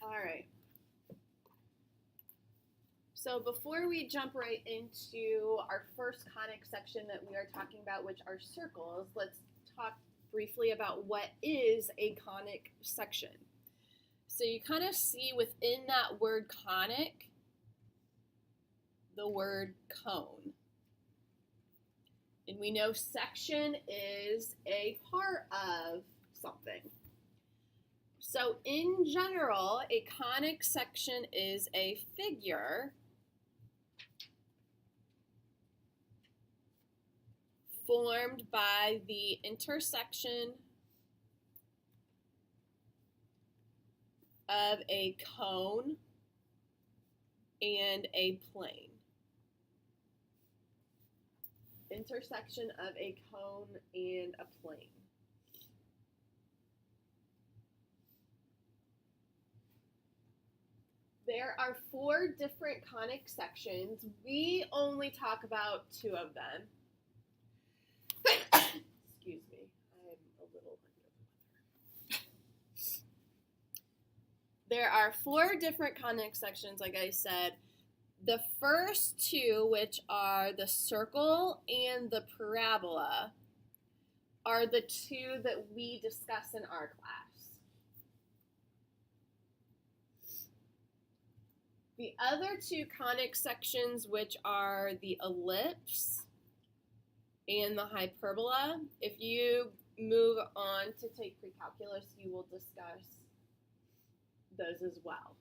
All right. So before we jump right into our first conic section that we are talking about, which are circles, let's talk briefly about what is a conic section. So you kind of see within that word conic the word cone. And we know section is a part of something. So in general, a conic section is a figure formed by the intersection of a cone and a plane. Intersection of a cone and a plane. There are 4 different conic sections. We only talk about 2 of them. Excuse me, I'm a little under the weather. There are 4 different conic sections, like I said. The first 2, which are the circle and the parabola, are the 2 that we discuss in our class. The other 2 conic sections, which are the ellipse and the hyperbola, if you move on to take pre-calculus, you will discuss those as well.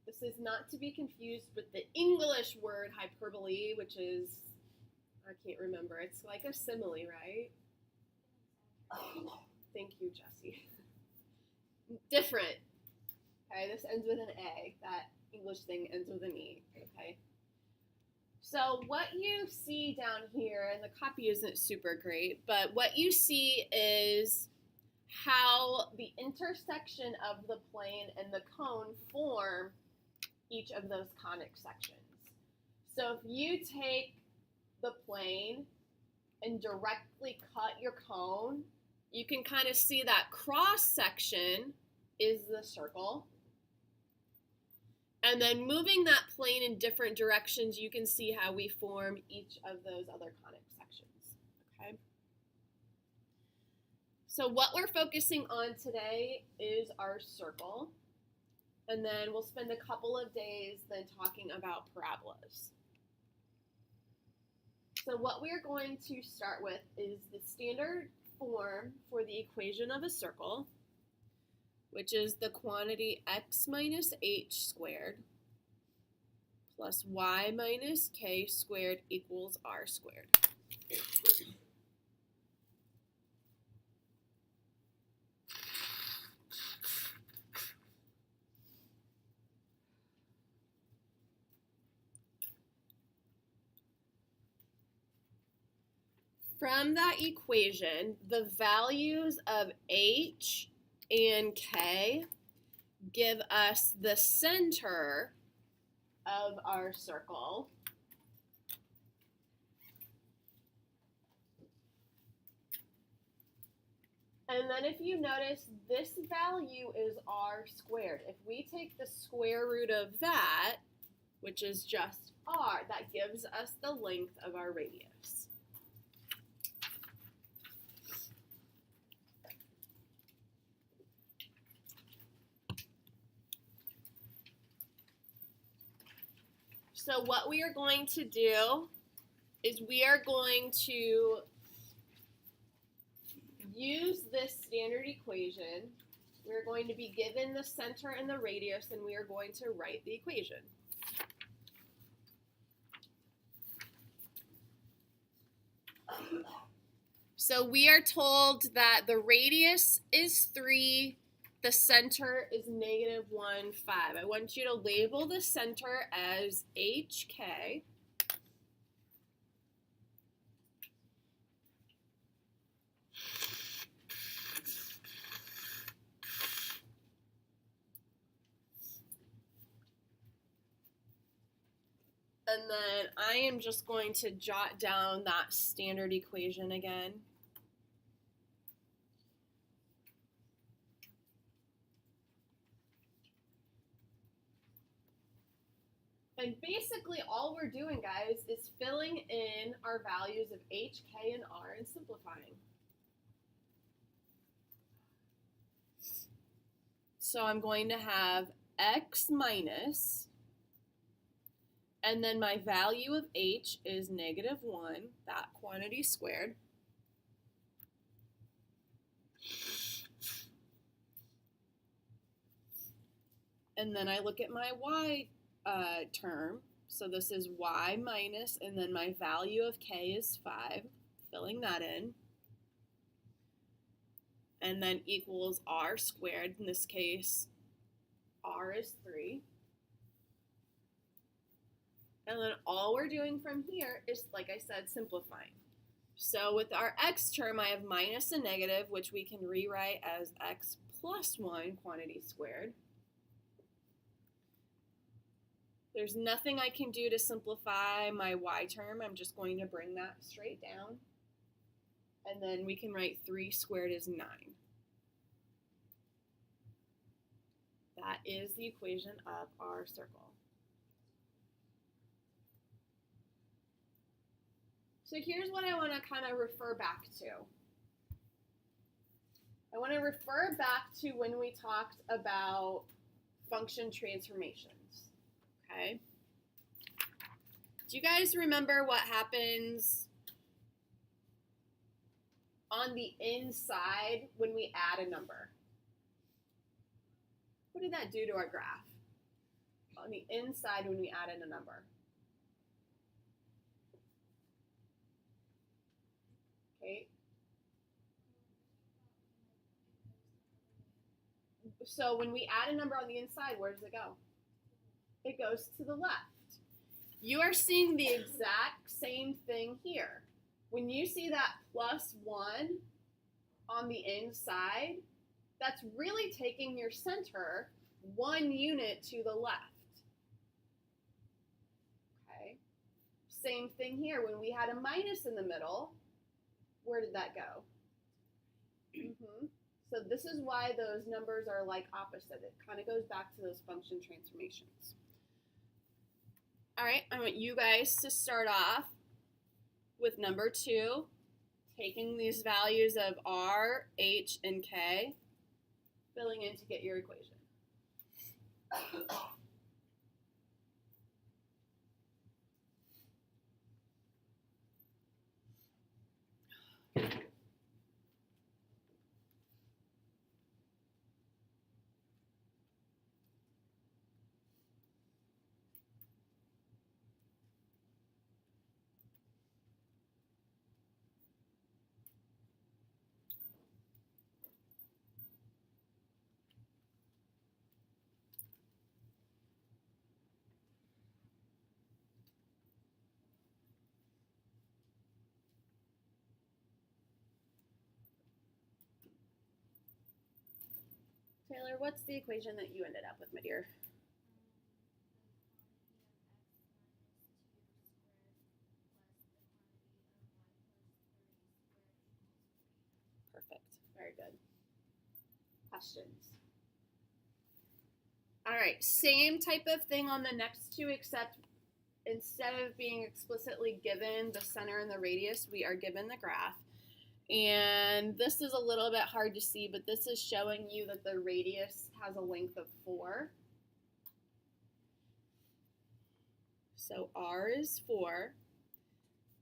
This is not to be confused with the English word hyperbole, which is, I can't remember, it's like a simile, right? Thank you, Jessie. Different. Okay, this ends with an A. That English thing ends with an E. Okay. So what you see down here, and the copy isn't super great, but what you see is how the intersection of the plane and the cone form each of those conic sections. So if you take the plane and directly cut your cone, you can kind of see that cross section is the circle. And then moving that plane in different directions, you can see how we form each of those other conic sections. Okay. So what we're focusing on today is our circle. And then we'll spend a couple of days then talking about parabolas. So what we're going to start with is the standard form for the equation of a circle, which is the quantity x minus h squared plus y minus k squared equals r squared. From that equation, the values of h and k give us the center of our circle. And then if you notice, this value is r squared. If we take the square root of that, which is just r, that gives us the length of our radius. So what we are going to do is we are going to use this standard equation. We're going to be given the center and the radius, and we are going to write the equation. So we are told that the radius is 3, the center is -1, 5. I want you to label the center as HK. And then I am just going to jot down that standard equation again. And basically all we're doing, guys, is filling in our values of h, k, and r and simplifying. So I'm going to have x minus, and then my value of h is -1, that quantity squared. And then I look at my y term. So this is y minus, and then my value of k is 5, filling that in. And then equals r squared. In this case, r is 3. And then all we're doing from here is, like I said, simplifying. So with our x term, I have minus a negative, which we can rewrite as x plus 1 quantity squared. There's nothing I can do to simplify my y term. I'm just going to bring that straight down. And then we can write 3 squared is 9. That is the equation of our circle. So here's what I want to kind of refer back to. I want to refer back to when we talked about function transformations. Okay. Do you guys remember what happens on the inside when we add a number? What did that do to our graph? On the inside when we added a number. Okay. So when we add a number on the inside, where does it go? It goes to the left. You are seeing the exact same thing here. When you see that +1 on the inside, that's really taking your center 1 unit to the left. Okay. Same thing here. When we had a minus in the middle, where did that go? So this is why those numbers are like opposite. It kind of goes back to those function transformations. All right, I want you guys to start off with number 2, taking these values of r, h, and k, filling in to get your equation. Taylor, what's the equation that you ended up with, my dear? Perfect. Very good. Questions? All right, same type of thing on the next 2, except instead of being explicitly given the center and the radius, we are given the graph. And this is a little bit hard to see, but this is showing you that the radius has a length of 4. So r is 4.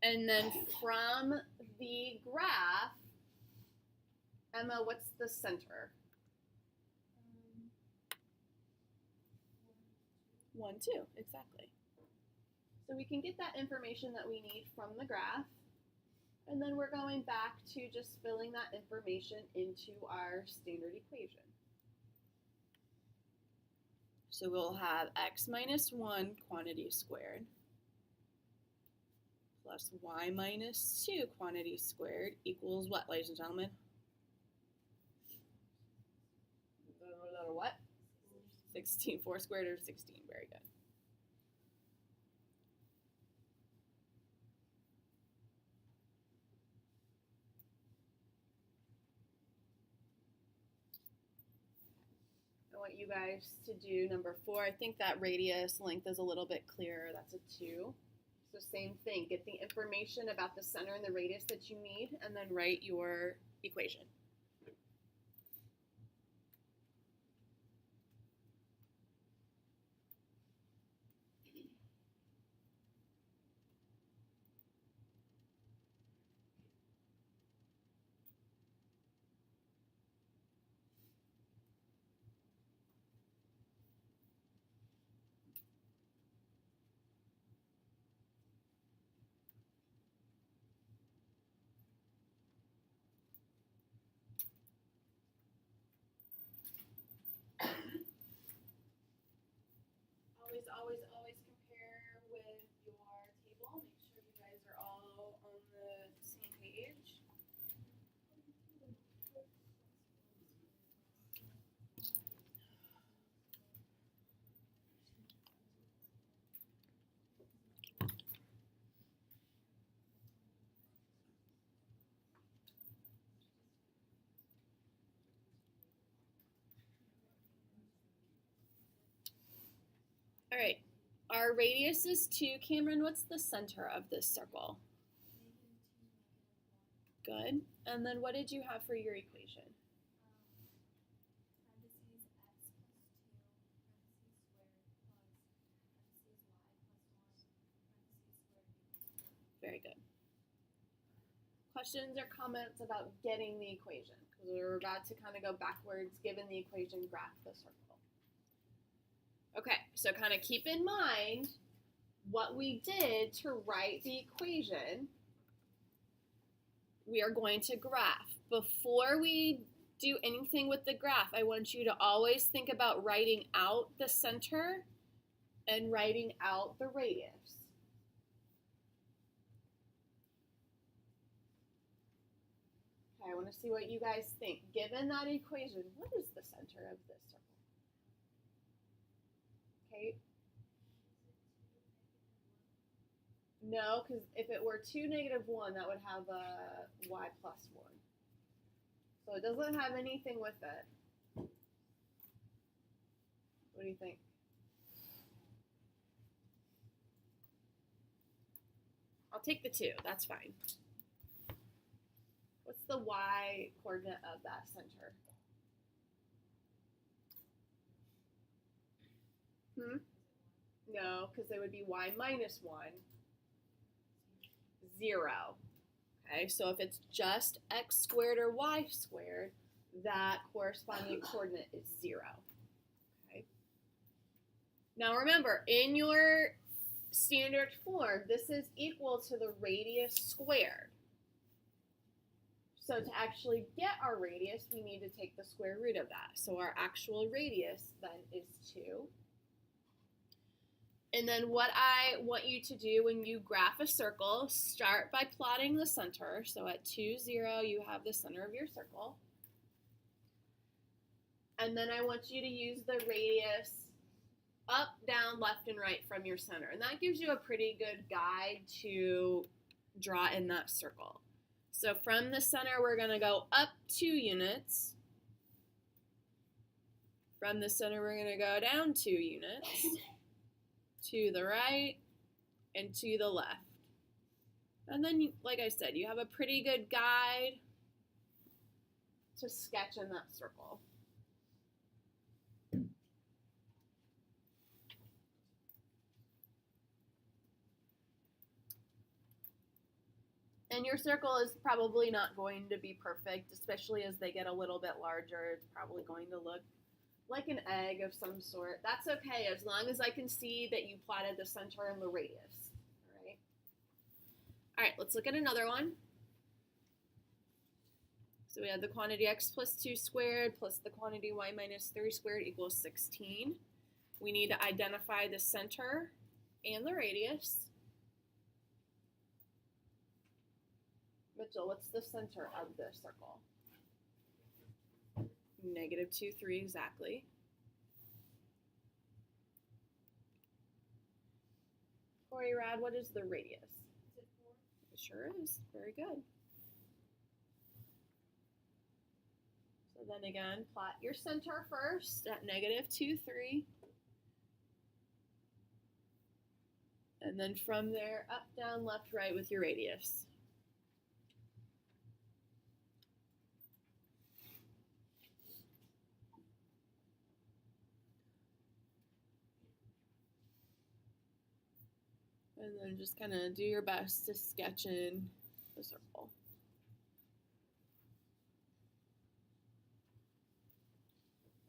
And then from the graph, Emma, what's the center? 1, 2, exactly. So we can get that information that we need from the graph. And then we're going back to just filling that information into our standard equation. So we'll have x minus 1 quantity squared plus y minus 2 quantity squared equals what, ladies and gentlemen? What? 16. 4 squared or 16. Very good. you guys to do number 4. I think that radius length is a little bit clearer. That's a 2. So same thing, get the information about the center and the radius that you need, and then write your equation. Always compare with your table. Make sure you guys are all on the same page. All right, our radius is 2. Cameron, what's the center of this circle? Good. And then what did you have for your equation? Very good. Questions or comments about getting the equation? Because we're about to kind of go backwards, given the equation, graph the circle. Okay, so kind of keep in mind what we did to write the equation. We are going to graph. Before we do anything with the graph, I want you to always think about writing out the center and writing out the radius. Okay, I want to see what you guys think. Given that equation, what is the center of this circle? Okay. No, because if it were 2, -1, that would have a y plus 1. So it doesn't have anything with it. What do you think? I'll take the 2. That's fine. What's the y coordinate of that center? No, because it would be y minus 1, 0. Okay, so if it's just x squared or y squared, that corresponding coordinate is 0. Okay. Now remember, in your standard form, this is equal to the radius squared. So to actually get our radius, we need to take the square root of that. So our actual radius then is 2. And then what I want you to do when you graph a circle, start by plotting the center. So at 2, 0, you have the center of your circle. And then I want you to use the radius up, down, left, and right from your center. And that gives you a pretty good guide to draw in that circle. So from the center, we're going to go up 2 units. From the center, we're going to go down 2 units. To the right and to the left. And then, like I said, you have a pretty good guide to sketch in that circle. And your circle is probably not going to be perfect, especially as they get a little bit larger. It's probably going to look like an egg of some sort. That's okay, as long as I can see that you plotted the center and the radius. All right, let's look at another one. So we have the quantity x plus 2 squared plus the quantity y minus 3 squared equals 16. We need to identify the center and the radius. Mitchell, what's the center of this circle? -2, 3, exactly. Corey Rad, what is the radius? Is it 4? It sure is. Very good. So So then again, plot your center first at -2, 3. And then from there, up, down, left, right with your radius. And then just kind of do your best to sketch in the circle.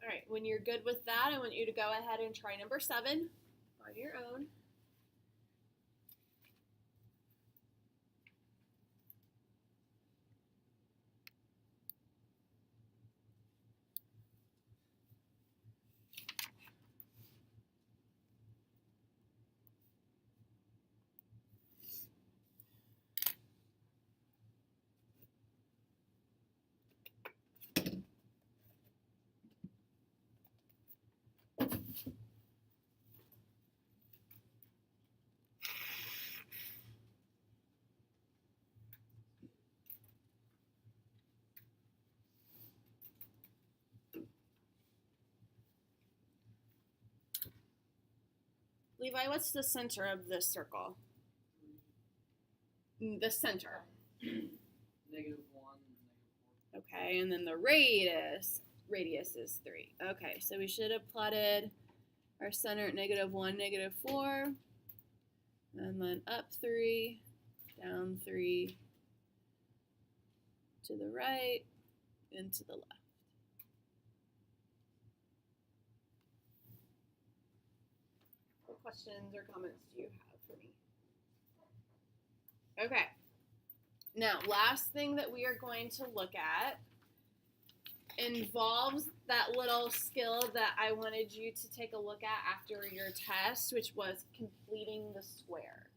All right, when you're good with that, I want you to go ahead and try number 7 on your own. Levi, what's the center of this circle? The center. -1, -4. Okay, and then the radius is 3. Okay, so we should have plotted our center at -1, -4, and then up 3, down 3, to the right, and to the left. What questions or comments do you have for me? Okay. Now, last thing that we are going to look at involves that little skill that I wanted you to take a look at after your test, which was completing the square.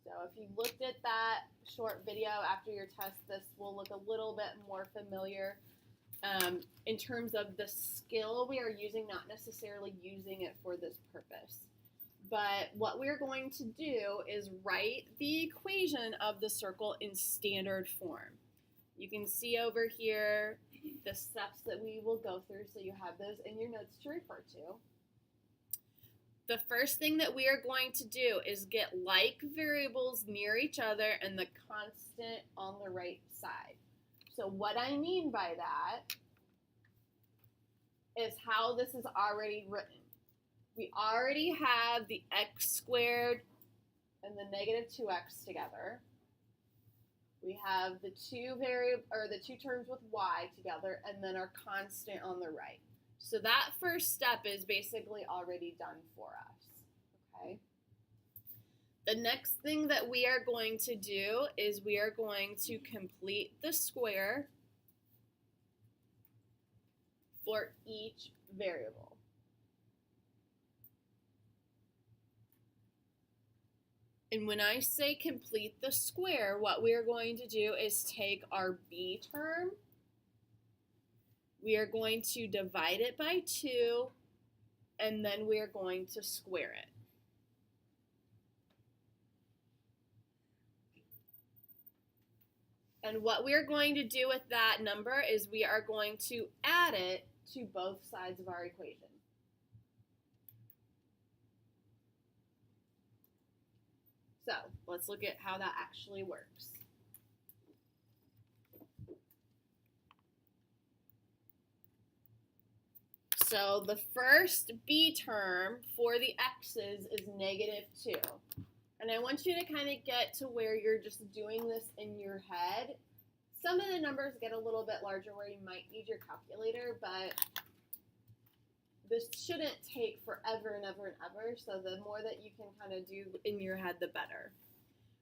So if you looked at that short video after your test, this will look a little bit more familiar in terms of the skill we are using, not necessarily using it for this purpose. But what we're going to do is write the equation of the circle in standard form. You can see over here the steps that we will go through, so you have those in your notes to refer to. The first thing that we are going to do is get like variables near each other and the constant on the right side. So what I mean by that is how this is already written. We already have the x squared and the -2x together. We have the two terms with y together, and then our constant on the right. So that first step is basically already done for us. Okay. The next thing that we are going to do is we are going to complete the square for each variable. And when I say complete the square, what we are going to do is take our b term, we are going to divide it by 2, and then we are going to square it. And what we are going to do with that number is we are going to add it to both sides of our equation. So let's look at how that actually works. So the first b term for the x's is -2. And I want you to kind of get to where you're just doing this in your head. Some of the numbers get a little bit larger where you might need your calculator, but this shouldn't take forever and ever and ever, so the more that you can kind of do in your head, the better.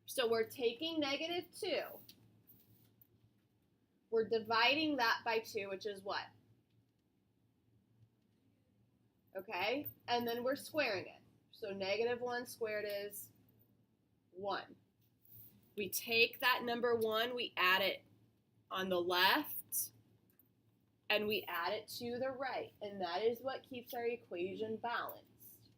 So we're taking -2. We're dividing that by 2, which is what? Okay, and then we're squaring it. So -1 squared is 1. We take that number 1, we add it on the left, and we add it to the right, and that is what keeps our equation balanced.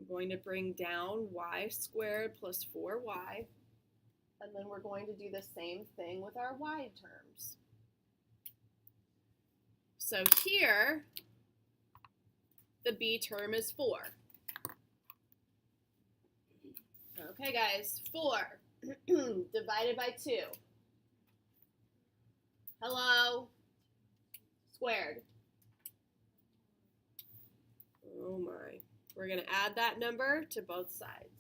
going to bring down y squared plus 4y. And then we're going to do the same thing with our y terms. So here, the b term is 4. Okay, guys, 4 divided by 2. Hello? Squared. Oh my. We're going to add that number to both sides.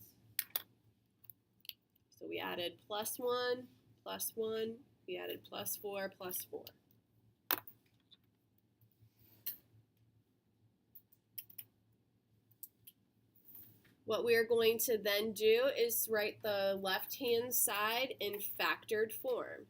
So we added plus 1, we added plus 4, plus 4. What we are going to then do is write the left-hand side in factored form.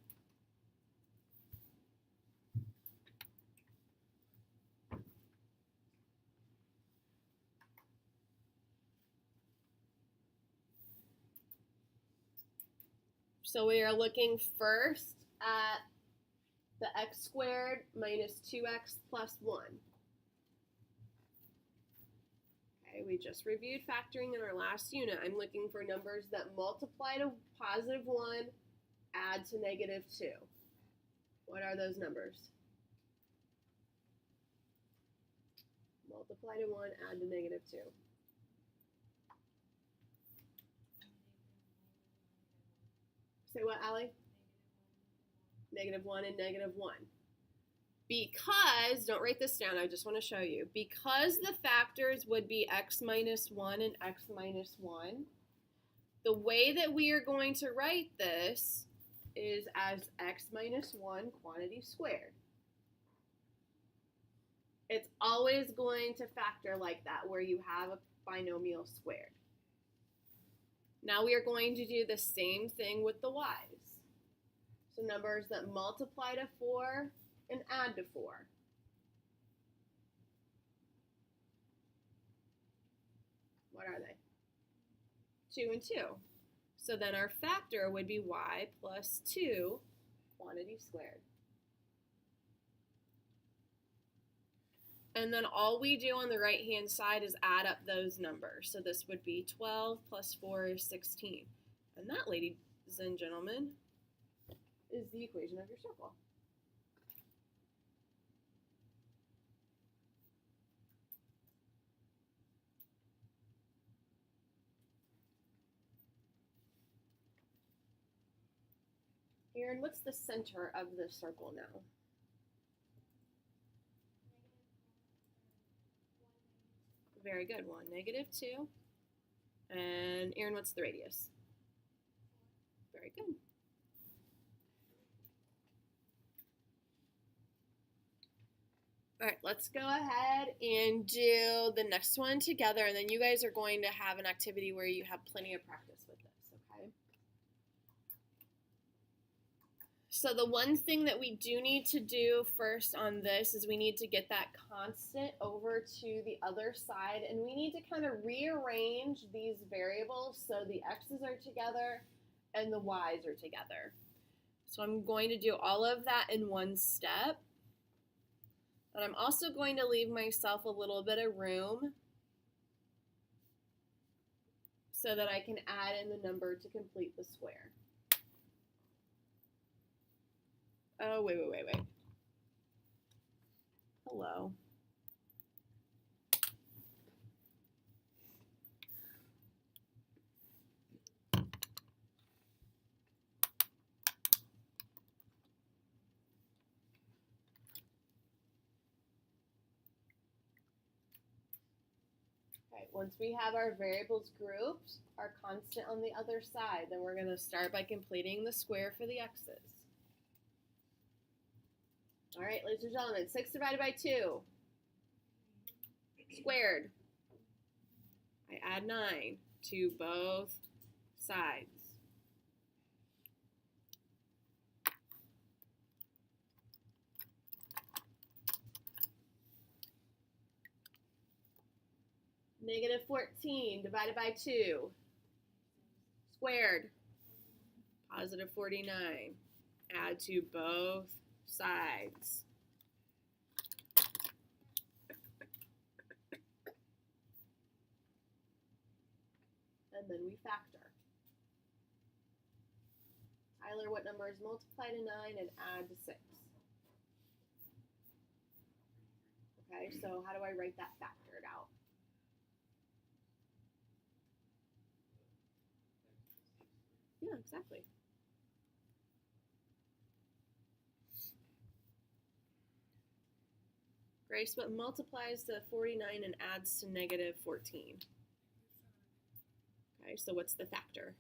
So we are looking first at the x squared minus 2x plus 1. Okay, we just reviewed factoring in our last unit. I'm looking for numbers that multiply to positive 1, add to negative 2. What are those numbers? Multiply to 1, add to negative 2. Say what, Allie? Negative 1 and negative 1. Because, don't write this down, I just want to show you. Because the factors would be x minus 1 and x minus 1, the way that we are going to write this is as x minus 1 quantity squared. It's always going to factor like that, where you have a binomial squared. Now we are going to do the same thing with the y's. So numbers that multiply to 4 and add to 4. What are they? 2 and 2. So then our factor would be y plus 2 quantity squared. And then all we do on the right-hand side is add up those numbers. So this would be 12 plus 4 is 16. And that, ladies and gentlemen, is the equation of your circle. Erin, what's the center of the circle now? Very good. 1, negative 2. And Erin, what's the radius? Very good. All right, let's go ahead and do the next one together, and then you guys are going to have an activity where you have plenty of practice with this, okay? So the one thing that we do need to do first on this is we need to get that constant over to the other side, and we need to kind of rearrange these variables so the x's are together and the y's are together. So I'm going to do all of that in one step. But I'm also going to leave myself a little bit of room so that I can add in the number to complete the square. Oh, wait. Hello. Okay, once we have our variables grouped, our constant on the other side, then we're going to start by completing the square for the x's. All right, ladies and gentlemen, 6 divided by 2 squared. I add 9 to both sides. Negative 14 divided by 2 squared. Positive 49. Add to both sides. and then we factor. Tyler, what number is multiply to 9 and add to 6? Okay, so how do I write that factored out? Yeah, exactly. Grace, what multiplies to 49 and adds to negative 14? Okay, so what's the factor?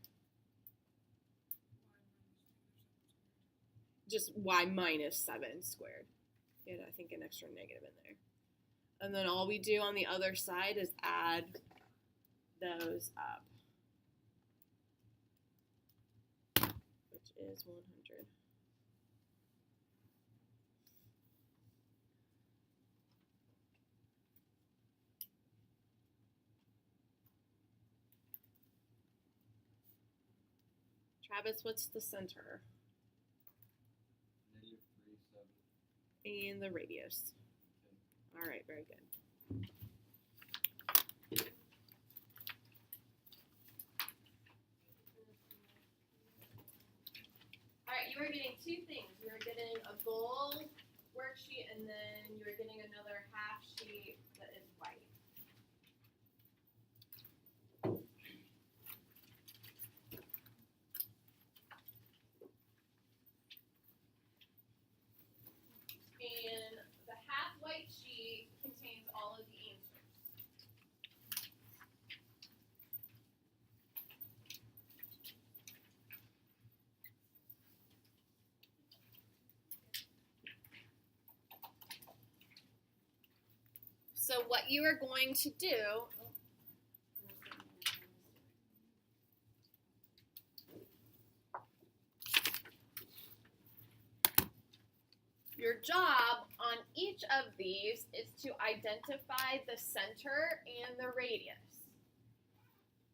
Just y minus 7 squared. Get, I think, an extra negative in there. And then all we do on the other side is add those up, which is 100. Travis, what's the center? -3, 7. And the radius. All right, very good. All right, you are getting two things. You are getting a goal worksheet, and then you are getting another half sheet that is white. And the half white sheet contains all of the answers. So what you are going to do, your job on each of these is to identify the center and the radius.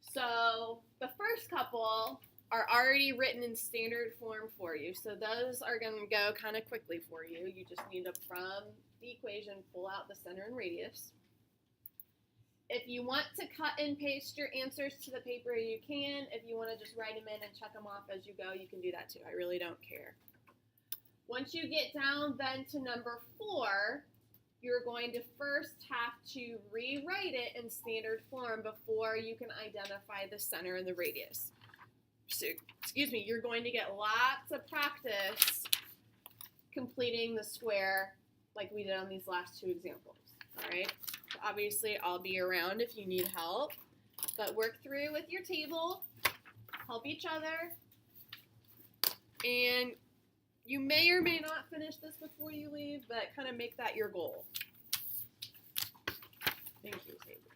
So the first couple are already written in standard form for you. So those are going to go kind of quickly for you. You just need to, from the equation, pull out the center and radius. If you want to cut and paste your answers to the paper, you can. If you want to just write them in and check them off as you go, you can do that too. I really don't care. Once you get down then to number 4, you're going to first have to rewrite it in standard form before you can identify the center and the radius. So, excuse me, you're going to get lots of practice completing the square like we did on these last 2 examples, all right? So obviously, I'll be around if you need help, but work through with your table, help each other, and you may or may not finish this before you leave, but kind of make that your goal. Thank you, table.